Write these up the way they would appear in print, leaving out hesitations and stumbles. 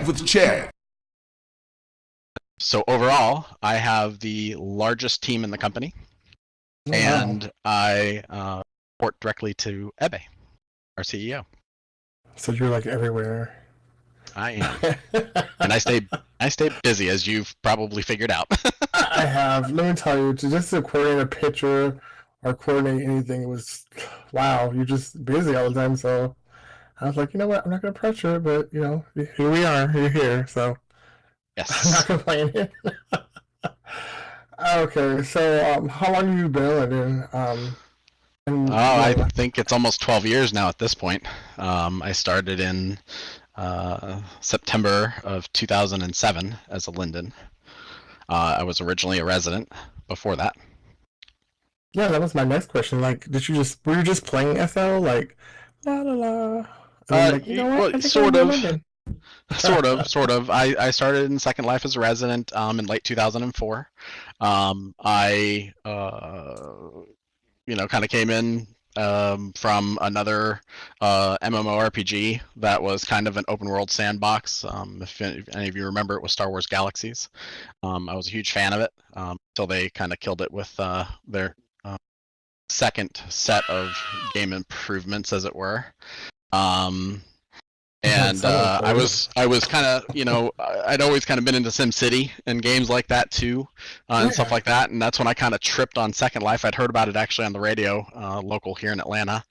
with Chad. So overall, I have the largest team in the company, Oh, wow. and I report directly to Ebe, our CEO. So you're like everywhere. I am, and I stay busy, as you've probably figured out. I have. Let me tell you, just to coordinate a picture or coordinate anything, it was wow. You're just busy all the time. So I was like, you know what? I'm not gonna pressure, but you know, here we are. You're here, so I'm not Yes. complaining. Okay, so how long have you been in? Oh, And you I know, think it's almost 12 years now at this point. I started in September of 2007 as a Linden. I was originally a resident before that. yeah, that was my next question. Like, were you just playing SL like la la la, and then like, you know what? Well, I think I want sort to be a of. Linden. Sort of. I started in Second Life as a resident in late 2004. I kind of came in from another MMORPG that was kind of an open world sandbox. If any of you remember, it was Star Wars Galaxies. I was a huge fan of it until they kind of killed it with their second set of game improvements, as it were. And I was kind of, I'd always kind of been into SimCity and games like that too, and stuff like that. And that's when I kind of tripped on Second Life. I'd heard about it actually on the radio, local here in Atlanta,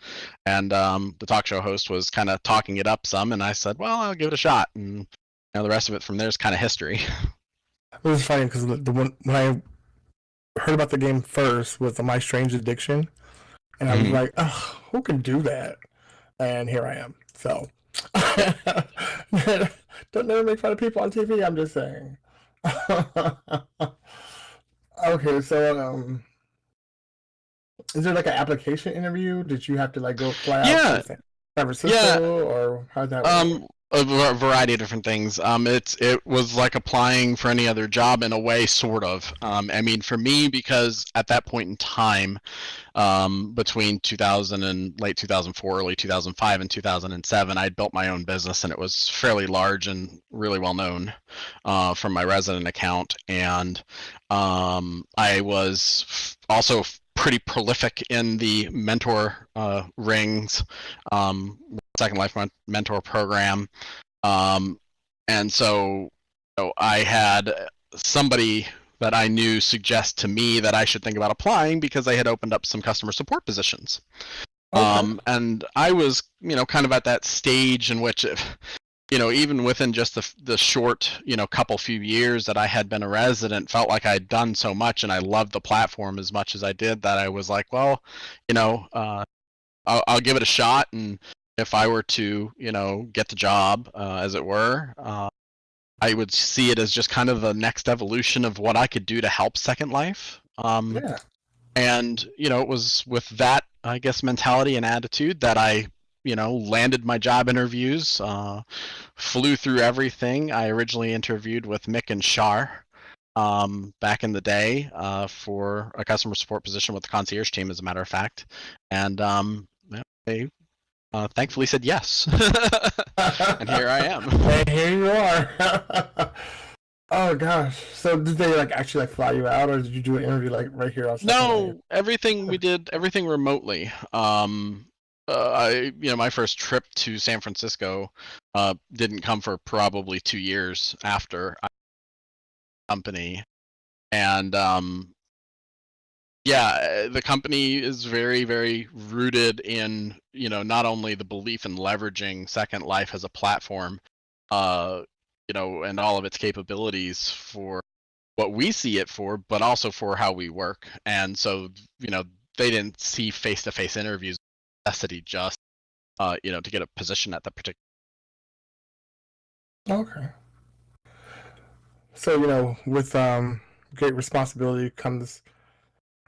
and the talk show host was kind of talking it up some, and I said, well, I'll give it a shot. And the rest of it from there is kind of history. It was funny because the one when I heard about the game first was My Strange Addiction, and I was like, oh, who can do that? And here I am. So don't never make fun of people on TV. I'm just saying. Okay, so is there like an application interview? Did you have to like go fly out Yeah, to San Francisco, yeah. or how'd that work? A variety of different things. It was like applying for any other job in a way, sort of. I mean, for me, because at that point in time, between 2000 and late 2004, early 2005, and 2007, I'd built my own business, and it was fairly large and really well known from my resident account. And I was also pretty prolific in the mentor rings, Second Life mentor program, and so I had somebody that I knew suggest to me that I should think about applying because they had opened up some customer support positions. Okay. And I was, kind of at that stage in which, even within just the short, couple few years that I had been a resident, felt like I'd done so much and I loved the platform as much as I did that I was like, well, I'll give it a shot, and if I were to, get the job, as it were, I would see it as just kind of the next evolution of what I could do to help Second Life. Yeah. And, it was with that, I guess, mentality and attitude that I, landed my job interviews, flew through everything. I originally interviewed with Mick and Shar back in the day for a customer support position with the concierge team, as a matter of fact. And they thankfully said yes. And here I am. And here you are. Oh gosh. So did they like actually like fly you out, or did you do an interview like right here on Second Life? No, we did everything remotely. My first trip to San Francisco didn't come for probably 2 years after I company. And the company is very, very rooted in, not only the belief in leveraging Second Life as a platform, and all of its capabilities for what we see it for, but also for how we work. And so, they didn't see face-to-face interviews necessity just, to get a position at that particular. Okay. So with great responsibility comes,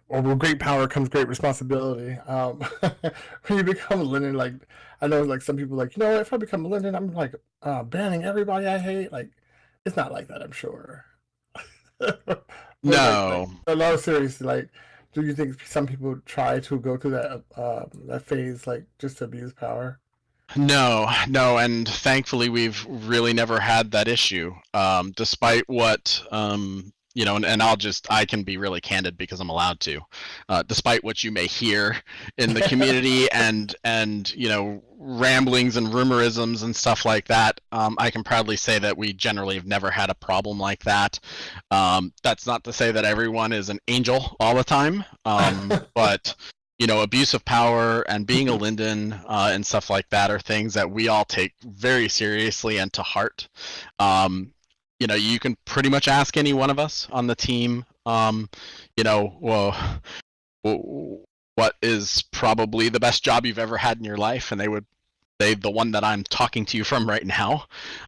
or with great power comes great responsibility. When you become a Linden, like I know, like some people like, if I become a Linden, I'm like banning everybody I hate. Like it's not like that, I'm sure. But like, No. a lot of seriously, like, do you think some people try to go through that phase, like just to abuse power? No, and thankfully we've really never had that issue. Despite what and I can be really candid because I'm allowed to. Despite what you may hear in the community and ramblings and rumorisms and stuff like that, I can proudly say that we generally have never had a problem like that. That's not to say that everyone is an angel all the time, but abuse of power and being a Linden and stuff like that are things that we all take very seriously and to heart. You can pretty much ask any one of us on the team, well, what is probably the best job you've ever had in your life, and they would say the one that I'm talking to you from right now.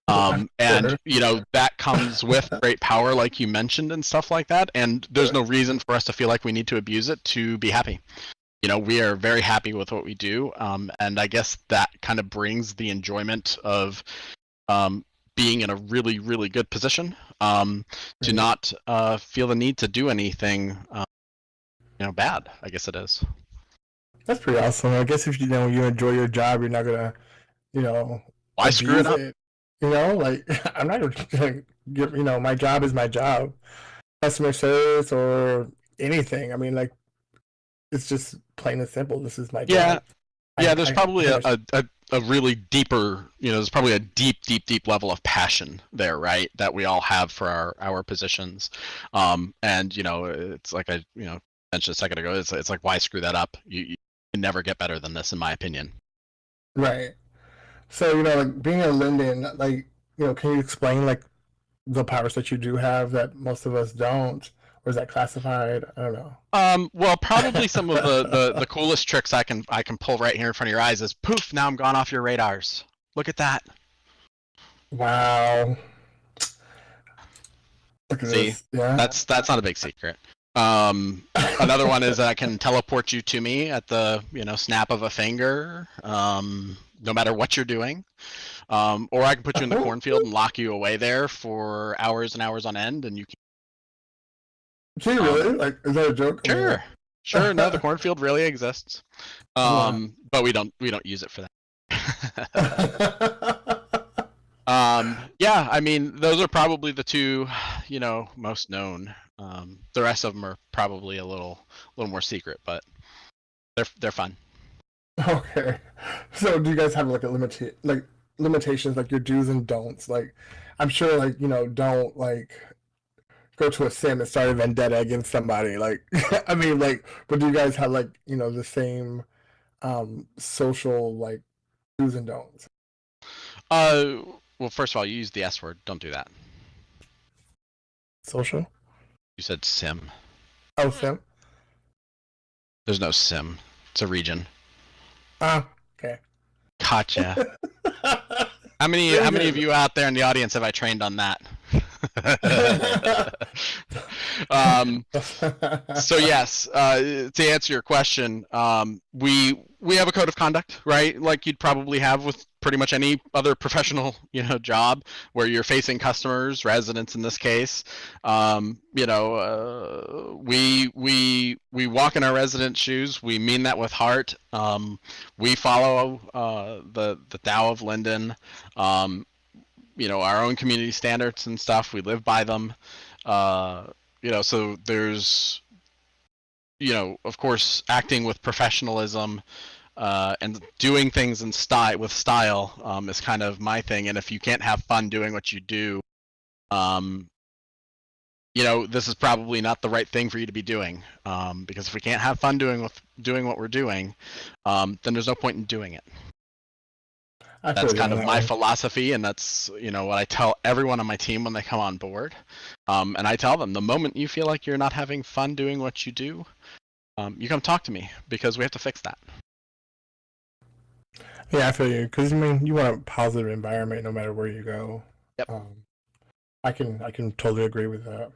And that comes with great power, like you mentioned, and stuff like that. And there's no reason for us to feel like we need to abuse it to be happy. We are very happy with what we do, and I guess that kind of brings the enjoyment of being in a really, really good position to not feel the need to do anything bad. I guess it is. That's pretty awesome. I guess if you enjoy your job, you're not gonna why screw it up? Like I'm not gonna give my job is my job, customer service or anything. I mean, like, it's just plain and simple. This is my job. Yeah, there's probably a really deeper, there's probably a deep level of passion there, right? That we all have for our positions. And it's like I mentioned a second ago. It's like, why screw that up? You can never get better than this, in my opinion. Right. So like being a Linden, like can you explain like the powers that you do have that most of us don't? Or is that classified? I don't know. Well, probably some of the coolest tricks I can pull right here in front of your eyes is poof. Now I'm gone off your radars. Look at that. Wow. Look at See, this. Yeah. That's not a big secret. Another one is that I can teleport you to me at the snap of a finger, no matter what you're doing. Or I can put you in the cornfield and lock you away there for hours and hours on end, and you can. Can you really? Like, is that a joke? Sure. No, the cornfield really exists, but we don't use it for that. Yeah, I mean, those are probably the two, most known. The rest of them are probably a little more secret, but they're fun. Okay, so do you guys have like limitations, like your do's and don'ts? Like, I'm sure, like don't like go to a sim and start a vendetta against somebody. Like, I mean, like, but do you guys have like the same social like do's and don'ts? Well, first of all, you used the S word. Don't do that. Social? You said sim. Oh, sim. There's no sim. It's a region. Okay. Gotcha. How many of you out there in the audience have I trained on that? So yes, to answer your question, we have a code of conduct, right? Like you'd probably have with pretty much any other professional, job where you're facing customers, residents in this case. We walk in our resident shoes. We mean that with heart. We follow the Tao of Linden. Our own community standards and stuff. We live by them. So there's, of course, acting with professionalism and doing things in style is kind of my thing. And if you can't have fun doing what you do, this is probably not the right thing for you to be doing. Because if we can't have fun doing what we're doing, then there's no point in doing it. That's kind of my philosophy, and that's what I tell everyone on my team when they come on board. And I tell them, the moment you feel like you're not having fun doing what you do, you come talk to me because we have to fix that. Yeah, I feel you, because I mean, you want a positive environment no matter where you go. Yep. I can totally agree with that.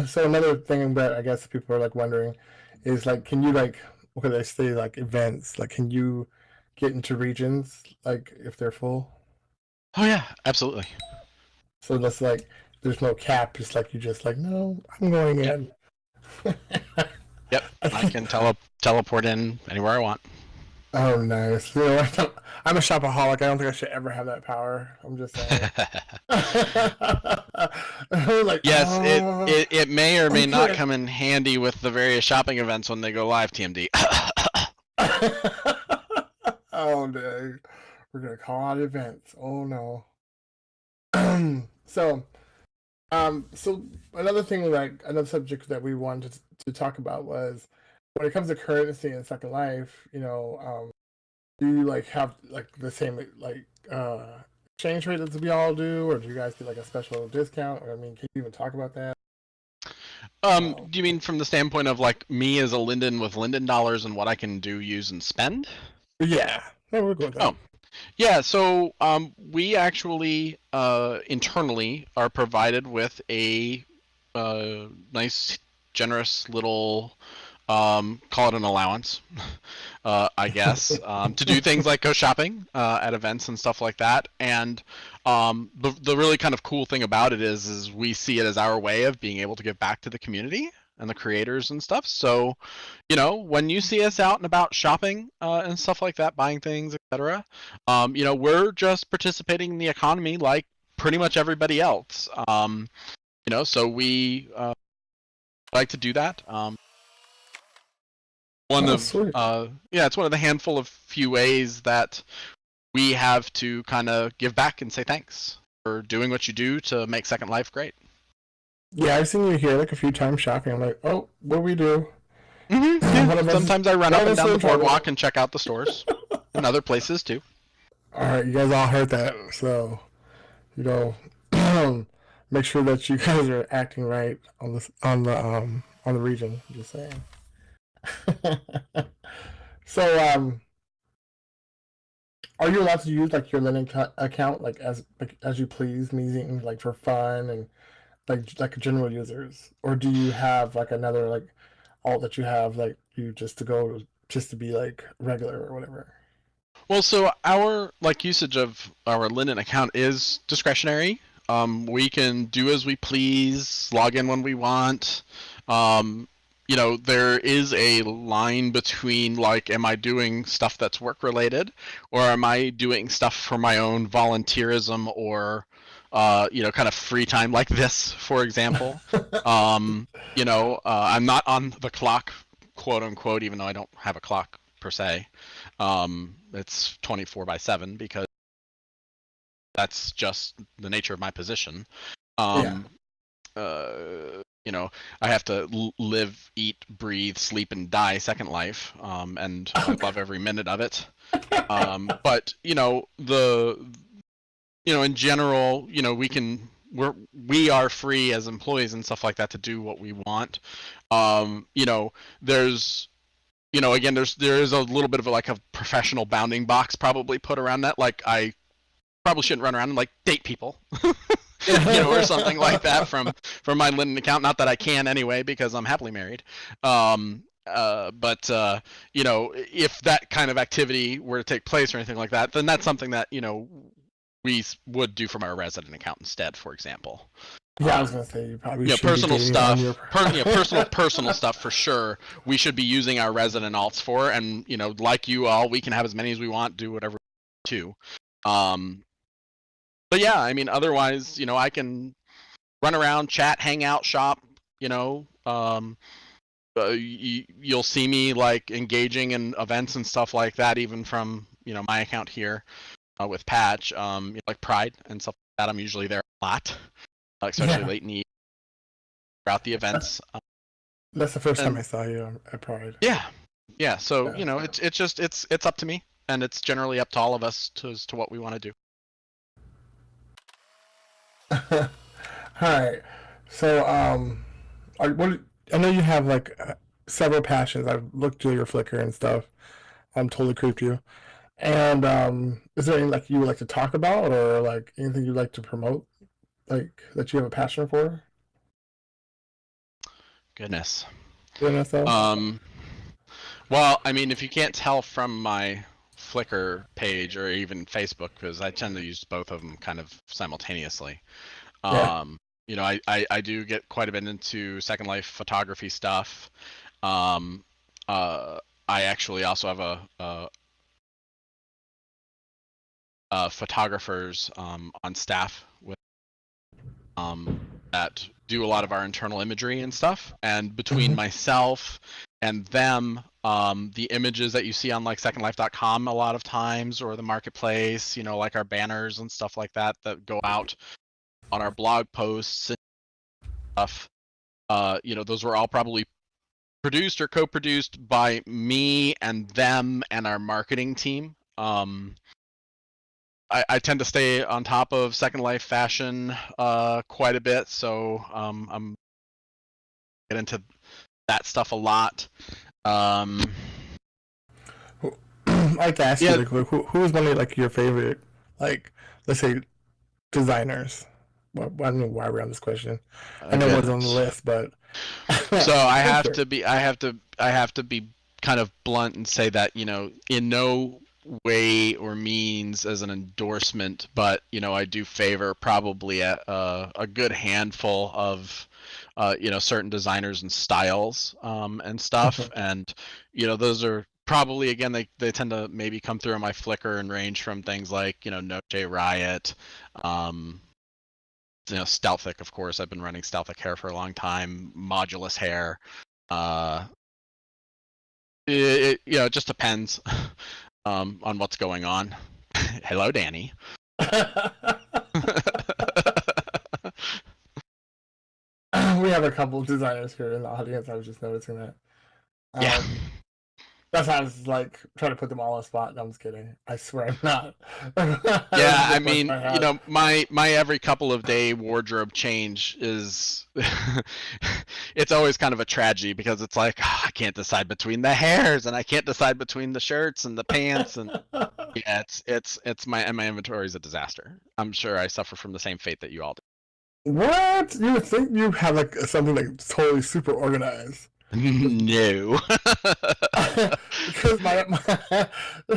So another thing that I guess people are like wondering is like, can you like, what could I say, like events, like can you get into regions like if they're full? Oh yeah, absolutely. So that's like there's no cap. It's like you just like, no, I'm going in. Yep, I can teleport in anywhere I want. Oh, nice. You know, I'm a shopaholic. I don't think I should ever have that power. I'm just saying. Like, Yes, it may or may not okay. come in handy with the various shopping events when they go live, TMD. Oh, no. We're gonna call out events. Oh no. So, so another thing, like another subject that we wanted to talk about was when it comes to currency in Second Life. Do you like have like the same like exchange rate as we all do, or do you guys do like a special discount? Or I mean, can you even talk about that? Do you mean from the standpoint of like me as a Linden with Linden dollars and what I can do, use, and spend? Yeah, no, we're going with Oh, that. yeah. So we actually internally are provided with a nice, generous little call it an allowance, I guess, to do things like go shopping at events and stuff like that. And the really kind of cool thing about it is we see it as our way of being able to give back to the community and the creators and stuff. So, when you see us out and about shopping and stuff like that, buying things, etc., we're just participating in the economy like pretty much everybody else. So we like to do that. One Oh, of sweet. yeah, it's one of the handful of few ways that we have to kind of give back and say thanks for doing what you do to make Second Life great. Yeah, I've seen you here like a few times shopping. I'm like, oh, what do we do? Yeah. One of us, Sometimes I run one up of and us is down the in boardwalk trouble. and check out the stores and other places too. All right, you guys all heard that, so you know, make sure that you guys are acting right on the region. Just saying. So, are you allowed to use like your Linden account like as you please, meaning like for fun and like general users, or do you have like another like alt that you have like you just to go just to be like regular or whatever? Well, so our like usage of our Linden account is discretionary. We can do as we please, log in when we want. Um, there is a line between like, am I doing stuff that's work related, or am I doing stuff for my own volunteerism or, kind of free time like this, for example. I'm not on the clock, quote unquote, even though I don't have a clock per se. It's 24/7 because that's just the nature of my position. Yeah. Um, I have to live, eat, breathe, sleep, and die Second Life, and I love every minute of it. But in general, we are free as employees and stuff like that to do what we want. There's again, there is a little bit of like a professional bounding box probably put around that. Like I probably shouldn't run around and like date people, or something like that from my Linden account. Not that I can anyway because I'm happily married. But if that kind of activity were to take place or anything like that, then that's something that we would do from our resident account instead, for example. Yeah, I was gonna say you probably shouldn't be Personal dating on your. stuff, personal stuff for sure. We should be using our resident alts for, and like you all, we can have as many as we want, do whatever we want to. But yeah, I mean, otherwise, I can run around, chat, hang out, shop. You'll see me like engaging in events and stuff like that, even from my account here with Patch, like Pride and stuff like that. I'm usually there a lot, especially Yeah, late in the throughout the events. that's the first time And I saw you at Pride. yeah. So Yeah. it's just it's up to me, and it's generally up to all of us as to what we want to do. All right. So, what I know you have like several passions. I've looked through your Flickr and stuff. I'm totally creeped you. And is there anything like you would like to talk about, or like anything you'd like to promote, like that you have a passion for Goodness. doing that stuff? Um. Well, I mean, if you can't tell from my Flickr page or even Facebook, because I tend to use both of them kind of simultaneously. Yeah. Um, I do get quite a bit into Second Life photography stuff. Um, I actually also have photographers on staff with that do a lot of our internal imagery and stuff. And between myself and them, the images that you see on like secondlife.com a lot of times, or the marketplace, like our banners and stuff like that go out on our blog posts and stuff, those were all probably produced or co-produced by me and them and our marketing team. I tend to stay on top of Second Life fashion quite a bit, so I'm get into that stuff a lot. I'd like to ask you, like, who is one of like your favorite, like, let's say, designers? Well, I don't know why we're on this question. I know what's on the list, but so I have to be kind of blunt and say that in no way or means as an endorsement, but I do favor probably a good handful of certain designers and styles and stuff, and those are probably, again, they tend to maybe come through on my Flickr and range from things like No J Riot, Stealthic, of course. I've been running Stealthic hair for a long time. Modulus hair. It just depends on what's going on. Hello, Danny. We have a couple of designers here in the audience. I was just noticing that. Yeah. That's how I was like trying to put them all on the spot. No, I'm just kidding. I swear I'm not. Yeah, I mean, my every couple of day wardrobe change is it's always kind of a tragedy, because it's like, I can't decide between the hairs, and I can't decide between the shirts and the pants, and yeah, it's my inventory is a disaster. I'm sure I suffer from the same fate that you all do. What? You would think you have like something like totally super organized. No. Because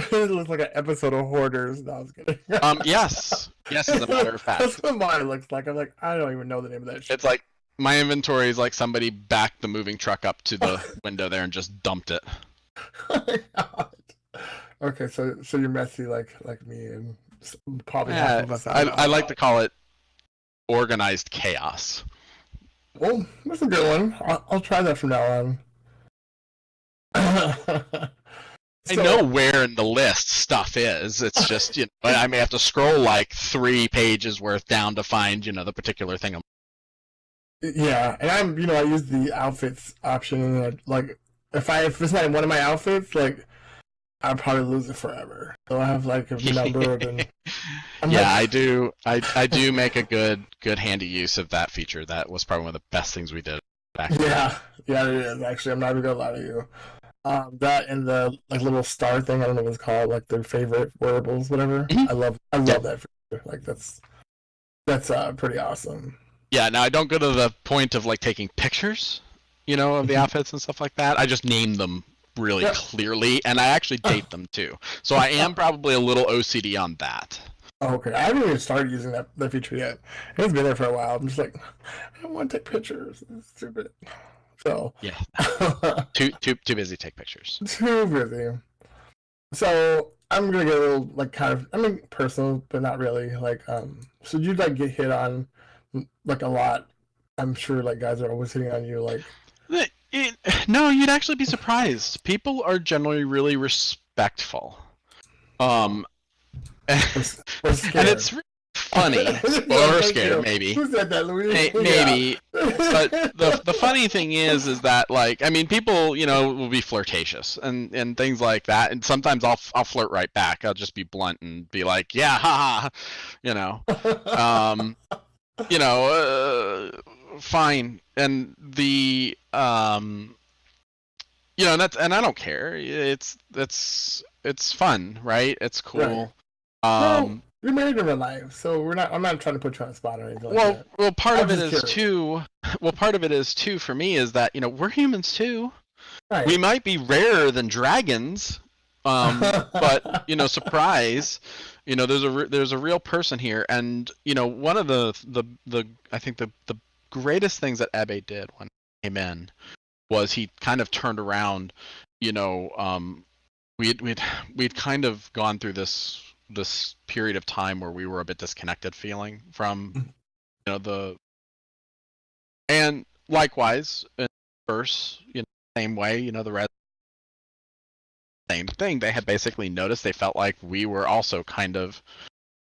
it looks like an episode of Hoarders. No, I was kidding. Yes, as a matter of fact. That's what mine looks like. I'm like, I don't even know the name of that shit. It's like my inventory is like somebody backed the moving truck up to the window there and just dumped it. Oh my God. Okay, so you're messy like me, and probably half of us. I like to call it organized chaos. Well, that's a good one. I'll try that from now on. I know where in the list stuff is. It's just, I may have to scroll like 3 pages worth down to find, the particular thing. Yeah, and I use the outfits option, and like, if it's not in one of my outfits, like, I'll probably lose it forever. So I have like a number of them. I do make a good handy use of that feature. That was probably one of the best things we did back then. Yeah, it is actually. I'm not even gonna lie to you. That and the like little star thing, I don't know what it's called, like their favorite wearables, whatever. Mm-hmm. I love that feature. Like that's pretty awesome. Yeah, now I don't go to the point of like taking pictures, of the outfits and stuff like that. I just name them really clearly, and I actually date them too. So I am probably a little OCD on that. Okay, I haven't even started using that feature yet. It's been there for a while. I'm just like, I don't want to take pictures. It's stupid. So yeah, too busy to take pictures. Too busy. So I'm gonna get a little like personal, but not really. Like, so you like get hit on like a lot? I'm sure like guys are always hitting on you like. No, you'd actually be surprised. People are generally really respectful. And it's really funny. Or scared, maybe. Who said that, Louis? Maybe. But the funny thing is that, like, I mean, people, will be flirtatious and things like that. And sometimes I'll flirt right back. I'll just be blunt and be like, yeah, haha, fine. And the and I don't care. It's fun, right? It's cool. Right. You're married in real life, so I'm not trying to put you on the spot or anything like that. Well, part of it is too for me is that we're humans too. Right. We might be rarer than dragons, but surprise, there's a real person here, and one of the I think the greatest things that Ebbe did when he came in was he kind of turned around. We'd kind of gone through this this period of time where we were a bit disconnected feeling from, the, and likewise, in first, same way, the red, same thing. They had basically noticed, they felt like we were also kind of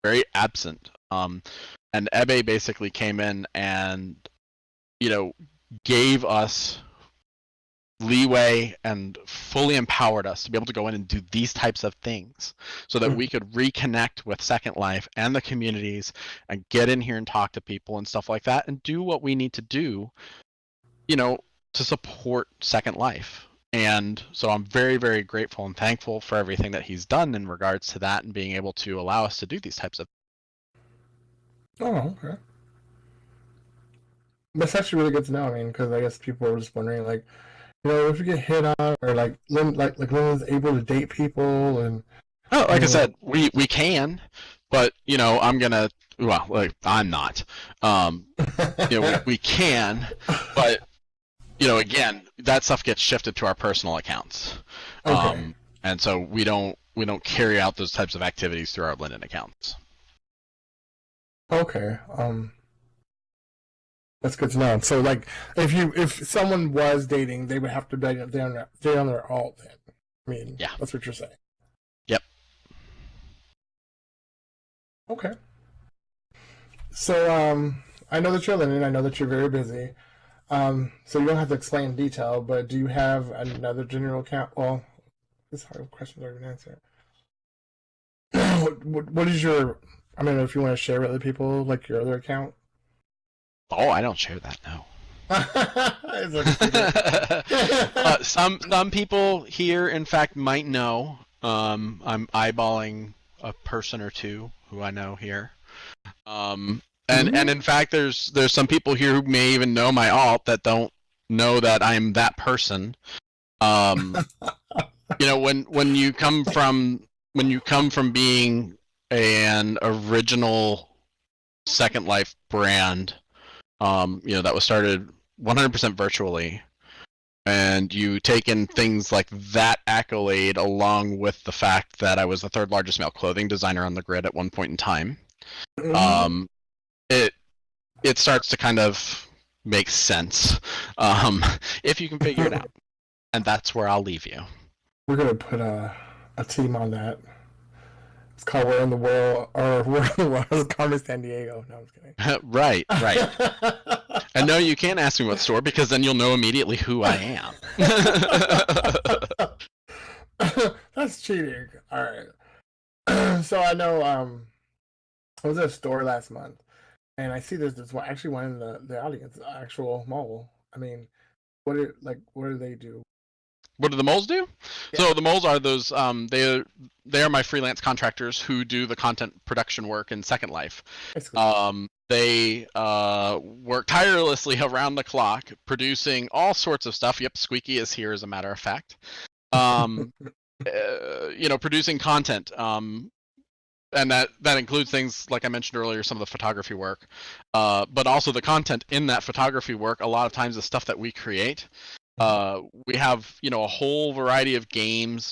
very absent. And Ebe basically came in and, gave us leeway and fully empowered us to be able to go in and do these types of things so that we could reconnect with Second Life and the communities and get in here and talk to people and stuff like that and do what we need to do, to support Second Life. And so I'm very, very grateful and thankful for everything that he's done in regards to that and being able to allow us to do these types of. Oh, okay. That's actually really good to know. I mean, because I guess people were just wondering, like, if you get hit on, or like Linden's able to date people, and I said, we can, but I'm gonna, I'm not. We can, but again, that stuff gets shifted to our personal accounts. Okay. And so we don't carry out those types of activities through our Linden accounts. Okay. That's good to know. So, like, if someone was dating, they would have to be on their alt then. I mean, yeah, that's what you're saying. Yep. Okay. So, I know that you're Linden. I know that you're very busy. So you don't have to explain in detail, but do you have another general account? Well, this hard questions are going to answer. What is your? I don't know if you want to share with other people, like your other account. Oh, I don't share that, no. Some people here, in fact, might know. I'm eyeballing a person or two who I know here. And in fact, there's some people here who may even know my alt that don't know that I'm that person. When you come from being an original Second Life brand, that was started 100% virtually, and you take in things like that accolade along with the fact that I was the third largest male clothing designer on the grid at one point in time, it starts to kind of make sense, if you can figure it out. And that's where I'll leave you. We're going to put a team on that. It's called We're in the World, or We're in the World. It's Carmen San Diego. No, I'm just kidding. Right. And no, you can't ask me what store, because then you'll know immediately who I am. That's cheating. All right. So I know I was at a store last month, and I see there's one in the audience, actual mole. I mean, what do they do? What do the moles do? Yeah. So the moles are those they are my freelance contractors who do the content production work in Second Life. They work tirelessly around the clock producing all sorts of stuff. Yep, Squeaky is here, as a matter of fact. Producing content. And that includes things like I mentioned earlier, some of the photography work, but also the content in that photography work. A lot of times the stuff that we create. We have, a whole variety of games,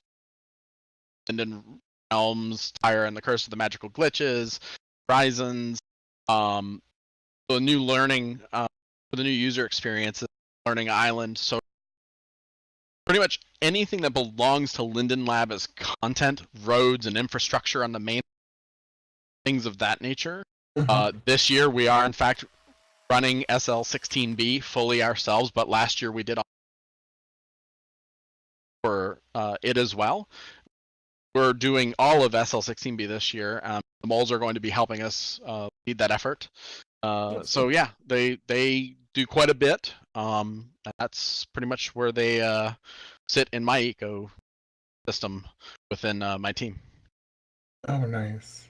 Linden Realms, Tyre and the Curse of the Magical Glitches, Horizons, the new learning, for the new user experiences, Learning Island. So pretty much anything that belongs to Linden Lab as content, roads, and infrastructure on the main, things of that nature. This year we are, in fact, running SL16B fully ourselves, but last year we did for it as well. We're doing all of SL16B this year. The moles are going to be helping us lead that effort. So yeah, they do quite a bit. And that's pretty much where they sit in my ecosystem within my team. Oh, nice.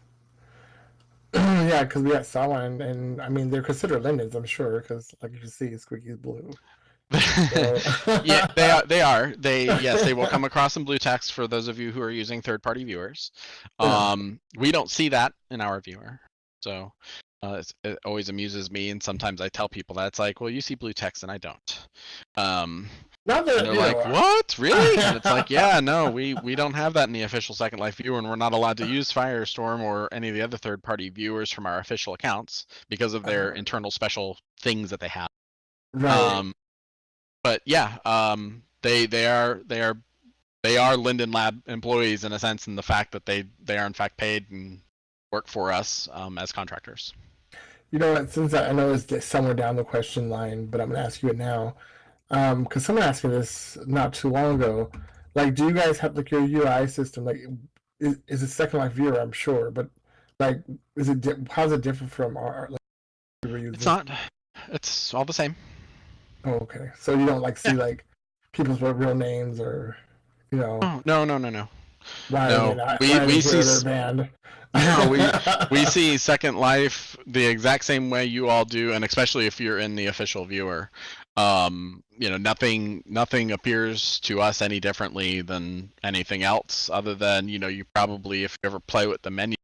Yeah, because we got Sawa, and I mean, they're considered Lindens, I'm sure, because like you can see, Squeaky's blue. So. Yeah, they are. Yes, they will come across in blue text for those of you who are using third-party viewers. We don't see that in our viewer, so it always amuses me, and sometimes I tell people that it's like, well, you see blue text and I don't. Not And that they're you like, know. "What? Really?" And it's like, "Yeah, no, we don't have that in the official Second Life viewer, and we're not allowed to use Firestorm or any of the other third-party viewers from our official accounts because of their internal special things that they have." Right. Um, but yeah, they are Linden Lab employees in a sense, in the fact that they are in fact paid and work for us as contractors. You know what? Since I know it's somewhere down the question line, but I'm gonna ask you it now. Because someone asked me this not too long ago. Like, do you guys have like your UI system? Like, is it Second Life Viewer? I'm sure, but like, how's it different from our like we were It's using? not. It's all the same. Oh, okay. So you don't like see Yeah. like people's real names or you know Oh, no, no, no, no, why are they no. not We why are they we see here? They're banned. no we see Second Life the exact same way you all do, and especially if you're in the official viewer. Nothing appears to us any differently than anything else, other than you probably, if you ever play with the menus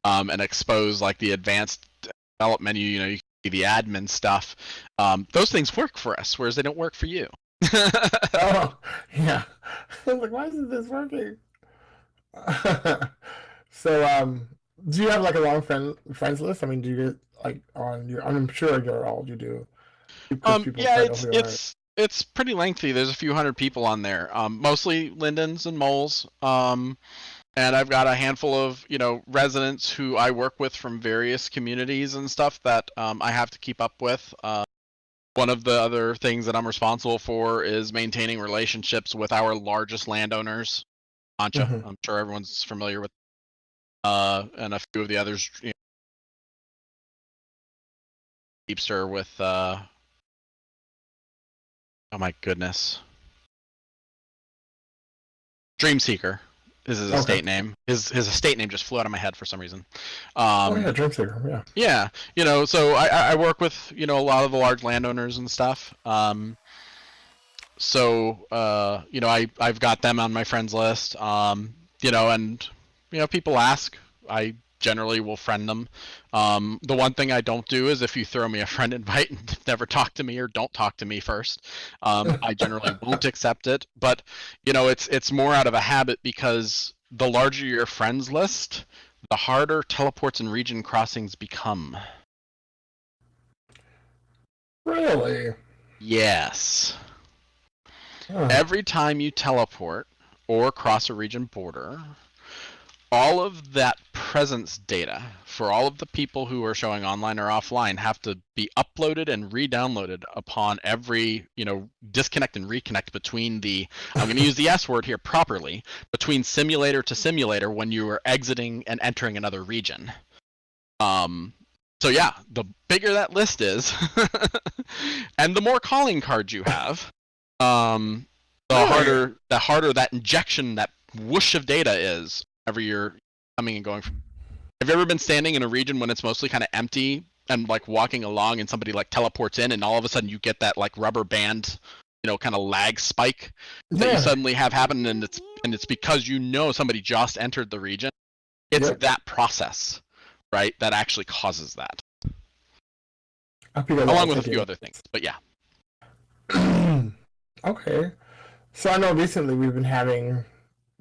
and expose like the advanced develop menu, you can see the admin stuff. Those things work for us, whereas they don't work for you. Oh yeah. I was like, why isn't this working? So, do you have like a long friends list? I mean, do you get like on your? I'm sure you're all you do because people Yeah, probably know it's who you are. it's it's pretty lengthy. There's a few hundred people on there, mostly Lindens and moles. And I've got a handful of residents who I work with from various communities and stuff that I have to keep up with. One of the other things that I'm responsible for is maintaining relationships with our largest landowners, Ancha. Hmm. I'm sure everyone's familiar with, and a few of the others. Deepster with, oh my goodness, Dreamseeker is his Okay. estate name. His estate name just flew out of my head for some reason. Oh Um, yeah, Drink Saver. Yeah. yeah, so I work with a lot of the large landowners and stuff. So I've got them on my friends list. And people ask, I generally will friend them. The one thing I don't do is if you throw me a friend invite and never talk to me or don't talk to me first, I generally won't accept it. But it's more out of a habit, because the larger your friends list, the harder teleports and region crossings become. Really? Yes. Huh. Every time you teleport or cross a region border, all of that presence data for all of the people who are showing online or offline have to be uploaded and re-downloaded upon every disconnect and reconnect between the, I'm going to use the S word here properly, between simulator to simulator when you are exiting and entering another region. So yeah, the bigger that list is and the more calling cards you have, the Really? harder that injection, that whoosh of data is whenever you're coming and going. Have you ever been standing in a region when it's mostly kind of empty and like walking along, and somebody like teleports in, and all of a sudden you get that like rubber band, kind of lag spike that you Yeah. suddenly have happen, and it's because somebody just entered the region. It's Yep. that process, right, that actually causes that, I think I along was with a few thinking. other things. But yeah. Okay. So I know recently we've been having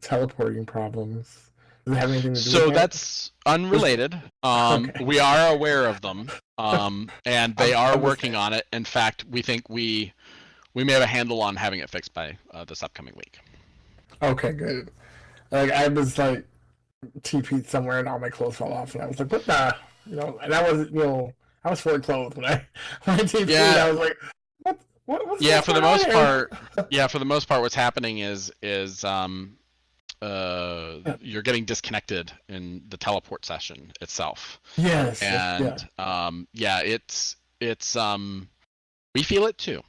teleporting problems. Does it have anything to do with So that? that's Just unrelated. okay. We are aware of them, and they are I'm just working saying. on it. In fact, we think we may have a handle on having it fixed by this upcoming week. Okay, good. Like I was like TP'd somewhere and all my clothes fell off, and I was like, "What the?" And I wasn't, I was fully clothed when I when I TP'd. Yeah, I was like, yeah. what's going on here?" For the most part, what's happening is you're getting disconnected in the teleport session itself, Yes, yeah. and yeah, it's we feel it too.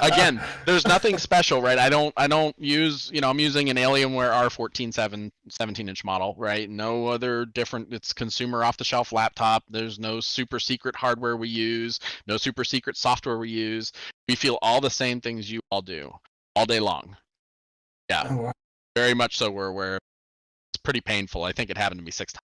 Again, there's nothing special, right? I don't use, I'm using an Alienware R14 17-inch model, right? No other different, it's consumer off the shelf laptop. There's no super secret hardware we use, no super secret software we use. We feel all the same things you all do all day long. Yeah, Oh, wow. very much so. We're aware. It's pretty painful. I think it happened to me 6 times.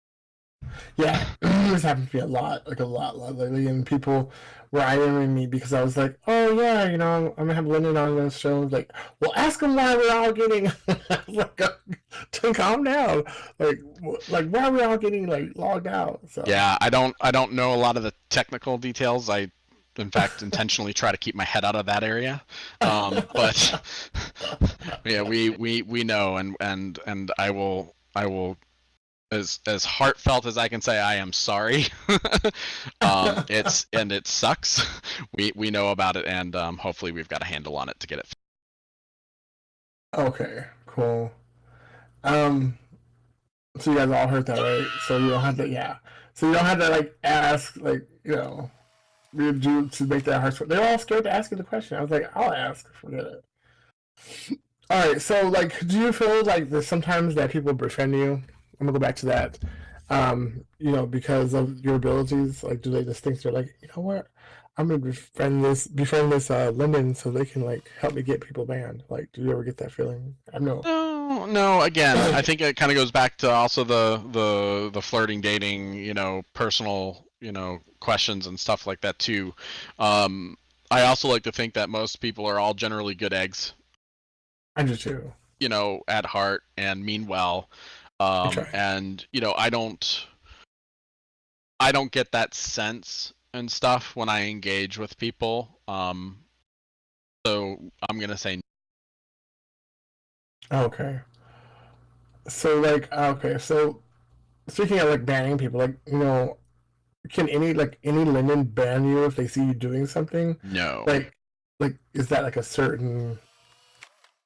Yeah, this happened to me a lot, like a lot lately, and people were eyeing me because I was like, "Oh yeah, I'm gonna have Linden on this show." Like, well, ask them why we're all getting like, to calm down. Like why are we all getting like logged out? So, Yeah, I don't know a lot of the technical details. I in fact intentionally try to keep my head out of that area. But yeah, we know, and I will as heartfelt as I can say I am sorry. It sucks. We know about it, and hopefully we've got a handle on it to get it. okay, cool. Um, so you guys all heard that, right? So you don't have to, yeah. So you don't have to like ask, like weird dude to make that hard. They're all scared to ask you the question. I was like, I'll ask. Forget it. All right. So, like, do you feel like there's sometimes that people befriend you? I'm gonna go back to that. Because of your abilities. Like, do they just think they're like, you know what? I'm gonna befriend this Linden so they can like help me get people banned. Like, do you ever get that feeling? I know. No, no. Again, I think it kind of goes back to also the flirting, dating, personal, questions and stuff like that too. Um, I also like to think that most people are all generally good eggs, I do too. at heart and mean well. I try. And I don't get that sense and stuff when I engage with people. So I'm gonna say Okay. So like okay, so speaking of like banning people, like can any Linden ban you if they see you doing something? no. Like is that like a certain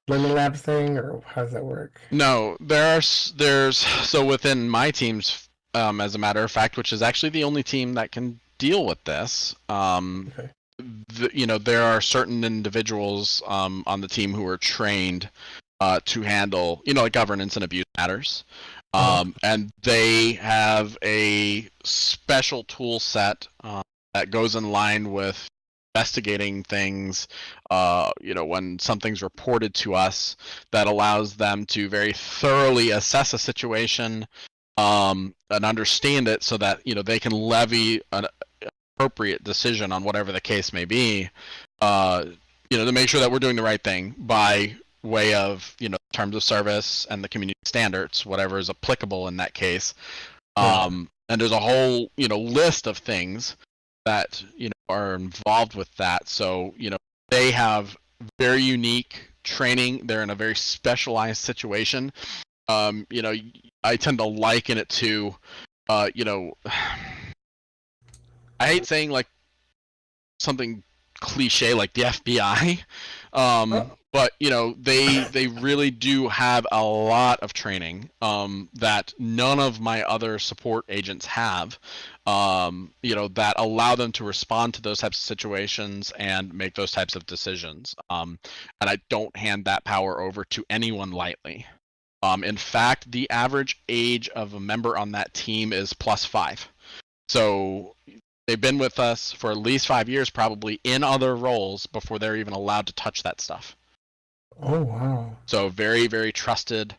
Linden Lab thing or how does that work? No, there's so within my teams, as a matter of fact, which is actually the only team that can deal with this. Okay. There are certain individuals on the team who are trained to handle, like governance and abuse matters. Uh-huh. And they have a special tool set that goes in line with investigating things, when something's reported to us, that allows them to very thoroughly assess a situation and understand it so that, they can levy an appropriate decision on whatever the case may be, uh, to make sure that we're doing the right thing by way of, terms of service and the community standards, whatever is applicable in that case. Yeah. And there's a whole, list of things that, are involved with that. So, they have very unique training. They're in a very specialized situation. I tend to liken it to, I hate saying like something cliche like the FBI, Oh, but they really do have a lot of training that none of my other support agents have. That allow them to respond to those types of situations and make those types of decisions. And I don't hand that power over to anyone lightly. In fact, the average age of a member on that team is +5. So they've been with us for at least 5 years, probably in other roles before they're even allowed to touch that stuff. oh wow. So very, very trusted,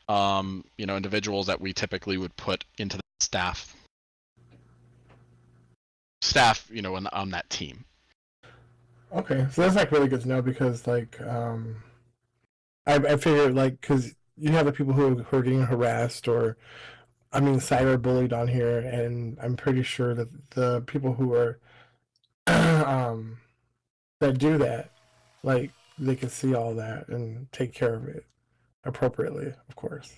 individuals that we typically would put into the staff, on that team. Okay. So that's like really good to know because like I figured like because you have the people who are getting harassed or I mean cyberbullied on here and I'm pretty sure that the people who are um that do that, like they can see all that and take care of it appropriately, of course.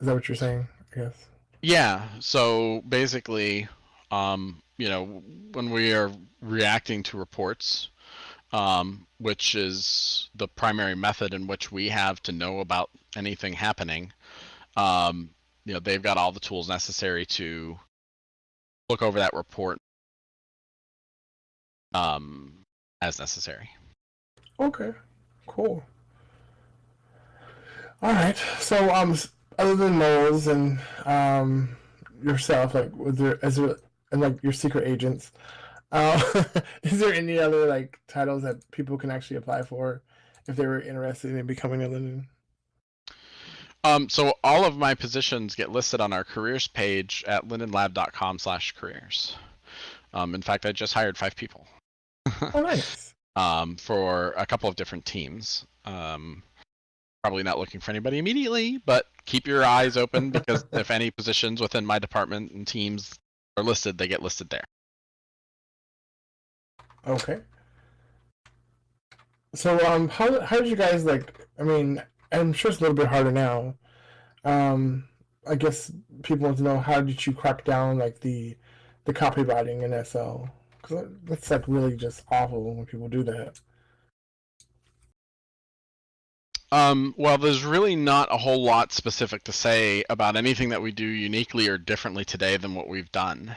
Is that what you're saying? I guess. Yeah. So basically, when we are reacting to reports, which is the primary method in which we have to know about anything happening, they've got all the tools necessary to look over that report as necessary. Okay, cool. All right. So other than moles and yourself, like was there is there and like your secret agents, is there any other like titles that people can actually apply for if they were interested in becoming a Linden? So all of my positions get listed on our careers page at lindenlab.com/careers. In fact, I just hired 5 people. Oh, nice. For a couple of different teams. Probably not looking for anybody immediately, but keep your eyes open because if any positions within my department and teams are listed, they get listed there. Okay. So, how did you guys like? I mean, I'm sure it's a little bit harder now. I guess people want to know how did you crack down like the copywriting in SL? Because that's like really just awful when people do that. Well, there's really not a whole lot specific to say about anything that we do uniquely or differently today than what we've done.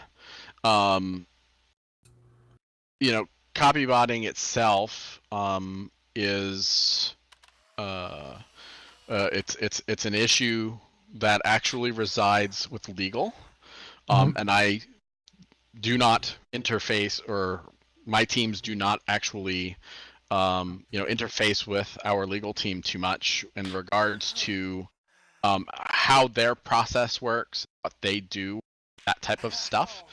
Um, Copywriting itself is it's an issue that actually resides with legal, and I do not interface, or my teams do not actually interface with our legal team too much in regards to how their process works, what they do, that type of stuff.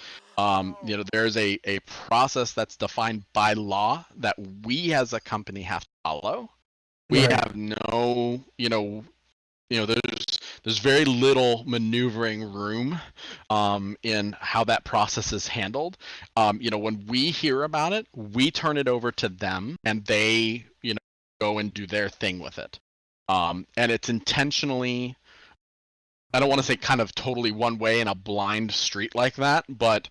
There's a process that's defined by law that we as a company have to follow. We Right. have no, there's very little maneuvering room in how that process is handled. When we hear about it, we turn it over to them, and they, go and do their thing with it. And it's intentionally, I don't want to say kind of totally one way in a blind street like that, but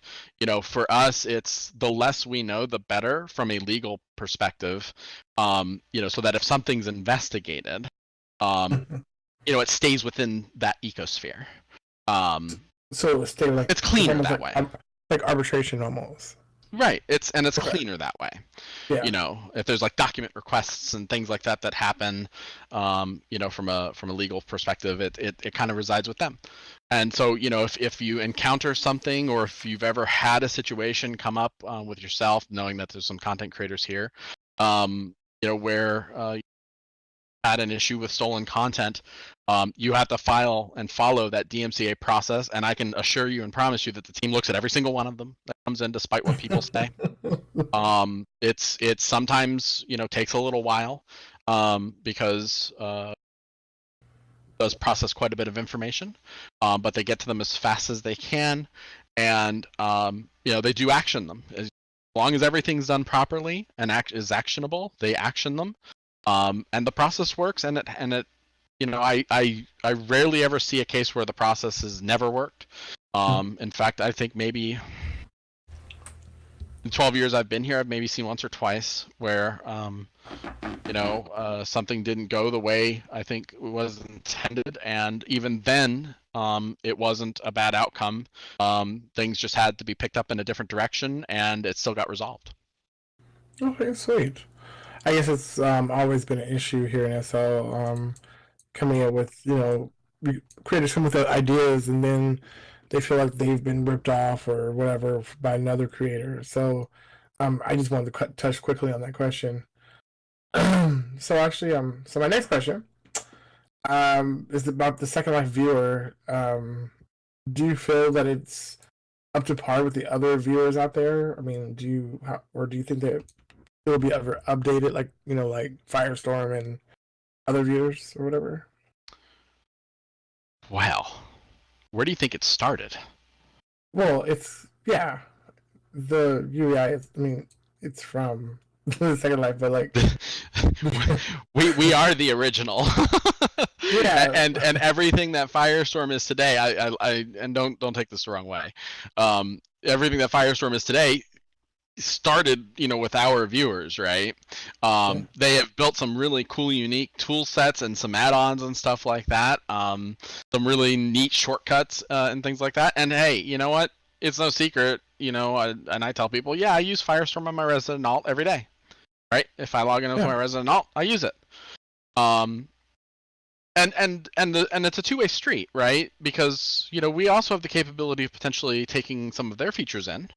for us, it's the less we know, the better from a legal perspective. So that if something's investigated, it stays within that ecosphere. So it stay like It's cleaner that like, way. like arbitration almost. Right. It's Okay. cleaner that way. Yeah. If there's like document requests and things like that happen, from a legal perspective, it kind of resides with them. And so, if you encounter something, or if you've ever had a situation come up with yourself, knowing that there's some content creators here, where had an issue with stolen content, you have to file and follow that DMCA process. And I can assure you and promise you that the team looks at every single one of them that comes in, despite what people say. It's sometimes takes a little while because it does process quite a bit of information, but they get to them as fast as they can, and they do action them as long as everything's done properly and is actionable. They action them. And the process works, and it I rarely ever see a case where the process has never worked. In fact, I think maybe in 12 years I've been here, I've maybe seen once or twice where something didn't go the way I think it was intended, and even then, it wasn't a bad outcome. Things just had to be picked up in a different direction, and it still got resolved. Okay, sweet. I guess it's always been an issue here in SL, coming up with creators come with ideas, and then they feel like they've been ripped off or whatever by another creator. So I just wanted to touch quickly on that question. So actually, so my next question is about the Second Life viewer. Do you feel that it's up to par with the other viewers out there? I mean, or do you think that it'll be ever updated, like like Firestorm and other viewers or whatever? Wow, where do you think it started? Well, the UEI. I mean, it's from the Second Life, but like we are the original. yeah, and everything that Firestorm is today, I and don't take this the wrong way. Everything that Firestorm is today started with our viewers, right? They have built some really cool, unique tool sets and some add-ons and stuff like that. Some really neat shortcuts and things like that. And hey, you know what? It's no secret, and I tell people, yeah, I use Firestorm on my resident alt every day, right? If I log in with my resident alt, I use it. And it's a two-way street, right? Because we also have the capability of potentially taking some of their features in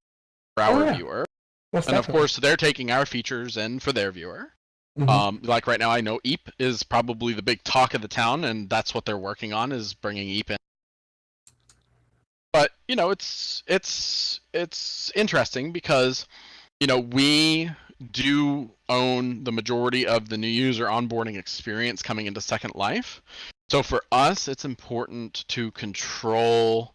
for our viewer. Most And definitely. of course, they're taking our features in for their viewer. Mm-hmm. Like right now, I know EAP is probably the big talk of the town, and that's what they're working on, is bringing EAP in. But it's interesting because we do own the majority of the new user onboarding experience coming into Second Life. So for us, it's important to control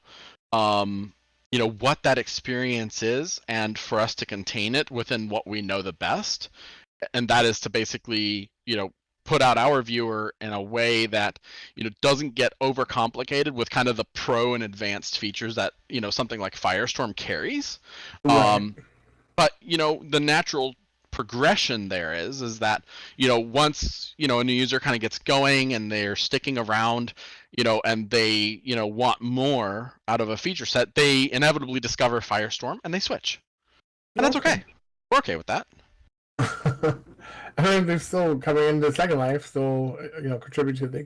what that experience is, and for us to contain it within what we know the best, and that is to basically put out our viewer in a way that doesn't get overcomplicated with kind of the pro and advanced features that something like Firestorm carries. Right. But the natural progression there is that once a new user kind of gets going and they're sticking around, and they want more out of a feature set, they inevitably discover Firestorm and they switch, and that's Okay. okay. We're okay with that. I mean, they're still coming into Second Life, still contribute to the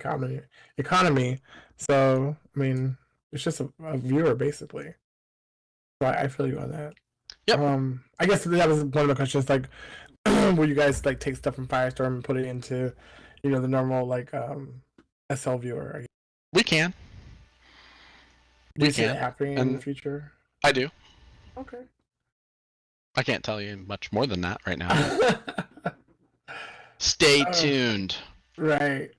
economy. So I mean, it's just a viewer basically. So I feel you on that. Yep. I guess that was one of my questions. Like, will you guys like take stuff from Firestorm and put it into, the normal like SL viewer? We can. Do you see that happening in the future? I do. Okay. I can't tell you much more than that right now. Stay tuned. Right.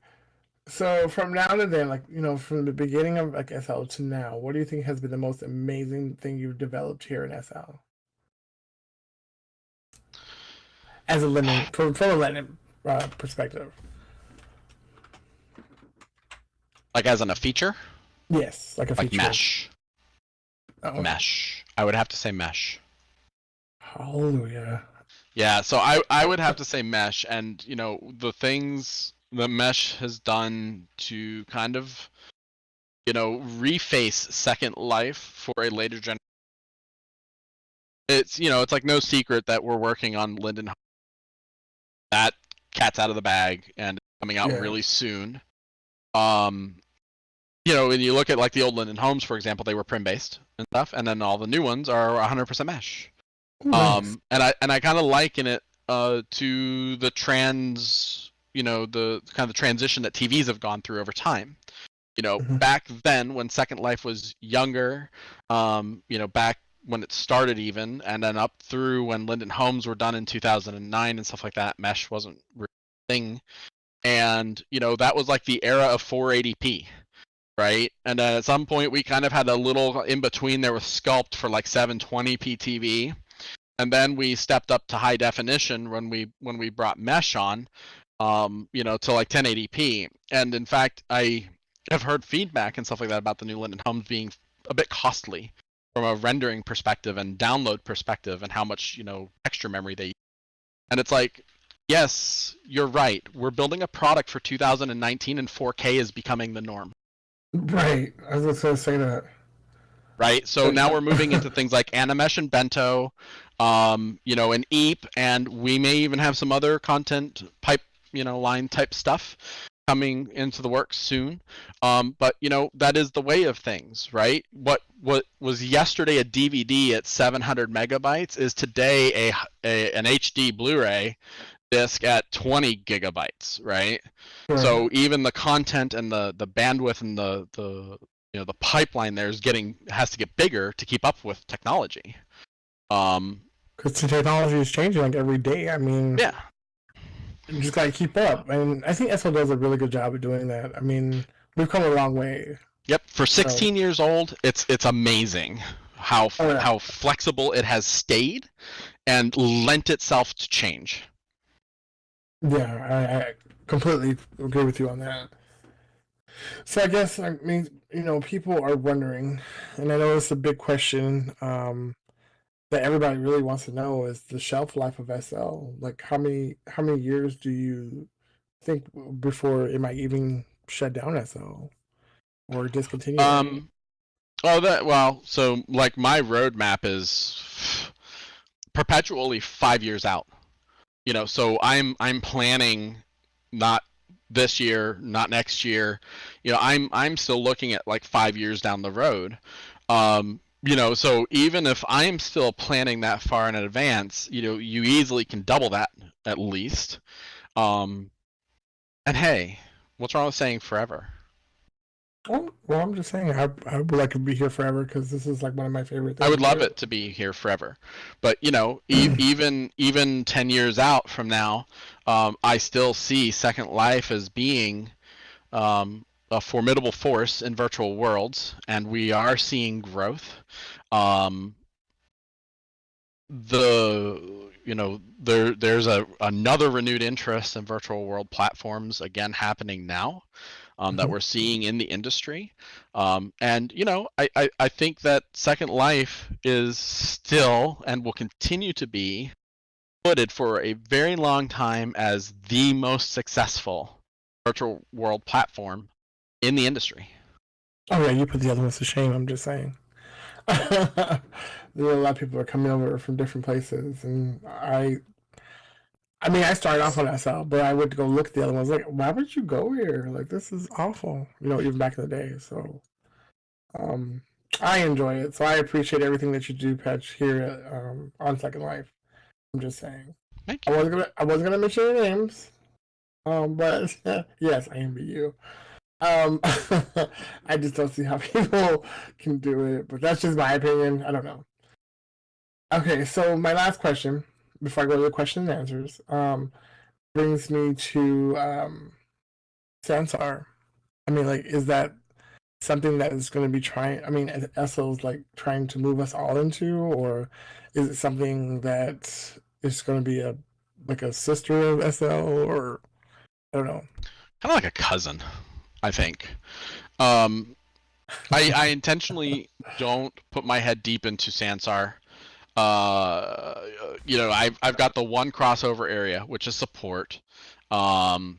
So from now to then, like, from the beginning of like SL to now, what do you think has been the most amazing thing you've developed here in SL? As a Linden, from a Linden perspective. Like as in a feature? Yes, like a feature. Like mesh. Oh. Mesh. I would have to say mesh. Hallelujah. Yeah, so I would have to say mesh, and the things that mesh has done to kind of reface Second Life for a later generation. It's like no secret that we're working on Linden. That cat's out of the bag and coming out really soon. When you look at like the old Linden homes, for example, they were prim based and stuff, and then all the new ones are 100% mesh. Nice. And I kind of liken it to the the kind of the transition that TVs have gone through over time. Back then when Second Life was younger, back when it started even, and then up through when Linden homes were done in 2009 and stuff like that, mesh wasn't really a thing. And that was like the era of 480p. Right, and then at some point we kind of had a little in between there with Sculpt for like 720p TV, and then we stepped up to high definition when we brought mesh on, to like 1080p. And in fact, I have heard feedback and stuff like that about the new Linden homes being a bit costly from a rendering perspective and download perspective, and how much extra memory they use. And it's like, yes, you're right. We're building a product for 2019, and 4K is becoming the norm. Right. I was just going to say that. Right. So now we're moving into things like Animesh and Bento, and EAP, and we may even have some other content pipe, line type stuff coming into the works soon. But that is the way of things, right? What was yesterday a DVD at 700 megabytes is today an HD Blu-ray disc at 20 gigabytes, right? So even the content and the bandwidth and the pipeline there has to get bigger to keep up with technology. Because the technology is changing like every day. I mean, yeah, you just gotta keep up, and I think SL does a really good job of doing that. I mean, we've come a long way. Yep, for 16 years old, it's amazing how flexible it has stayed and lent itself to change. Yeah, I completely agree with you on that. So I guess, I mean, people are wondering, and I know it's a big question that everybody really wants to know, is the shelf life of SL. Like, how many years do you think before it might even shut down SL or discontinue? So like my roadmap is perpetually 5 years out. So I'm planning not this year, not next year. I'm still looking at like 5 years down the road. So even if I'm still planning that far in advance, you easily can double that at least. And hey, what's wrong with saying forever? Well, I'm just saying, I would like to be here forever because this is like one of my favorite I things would to love do. it to be here forever, but even 10 years out from now, I still see Second Life as being a formidable force in virtual worlds, and we are seeing growth. Um, there's another renewed interest in virtual world platforms again happening now, that Mhm. we're seeing in the industry. And I think that Second Life is still and will continue to be footed for a very long time as the most successful virtual world platform in the industry. Oh yeah, you put the other ones to shame. I'm just saying. There are a lot of people are coming over from different places, and I mean, I started off on SL, but I went to go look at the other ones. Like, why would you go here? Like, this is awful. Even back in the day. So, um, I enjoy it. So I appreciate everything that you do, Patch, here on Second Life. I'm just saying. Thank I you. wasn't gonna I wasn't gonna mention your names. But yes, I envy you. Um, I just don't see how people can do it, but that's just my opinion. I don't know. Okay, so my last question before I go to the question and answers, brings me to Sansar. I mean, like, is that something that is going to be trying? I mean, SL's like trying to move us all into, or is it something that is going to be a sister of SL, or I don't know. Kind of like a cousin, I think. Um, I intentionally don't put my head deep into Sansar. I've got the one crossover area, which is support. Um,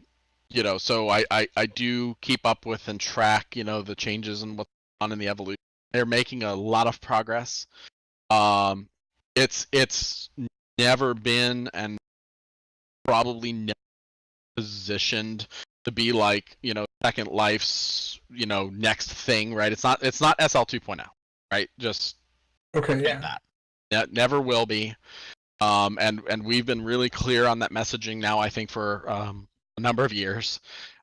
so I do keep up with and track, the changes and what's on in the evolution. They're making a lot of progress. Um, it's never been and probably never positioned to be like, Second Life's, next thing, right? It's not SL 2.0, right? Just Okay, saying yeah. that. That never will be. And we've been really clear on that messaging now, I think, for a number of years.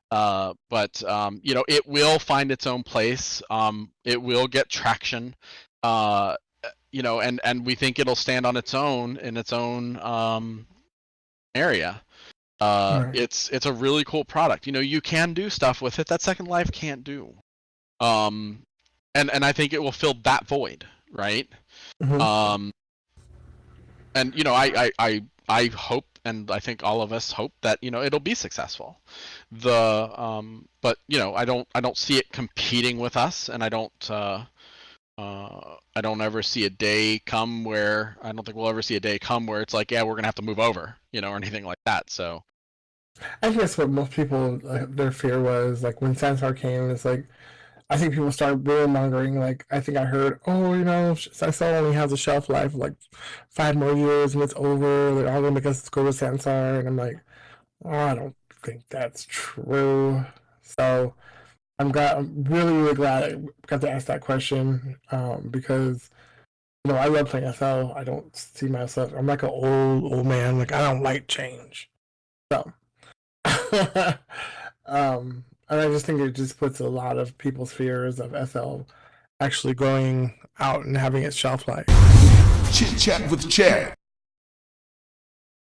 But it will find its own place. It will get traction. Uh, and we think it'll stand on its own in its own area. Right. It's a really cool product. You can do stuff with it that Second Life can't do. Um, and I think it will fill that void, right? Mm-hmm. Um, and I hope, and I think all of us hope that it'll be successful. But I don't see it competing with us, and I don't ever see a day come where I don't think we'll ever see a day come where it's like, yeah, we're gonna have to move over, or anything like that. So I think that's what most people their fear was like when Sansar came. It's like I think people started rumor mongering. Like I think I heard, oh, Sansar only has a shelf life of like 5 more years and it's over. They're all gonna make us go with Sansar, and I'm like, oh, I don't think that's true. So I'm really really glad I got to ask that question because I love playing SL. I don't see myself. I'm like an old man. Like I don't like change. So. And I just think it just puts a lot of people's fears of SL actually going out and having its shelf life. Chit Chat with Chad.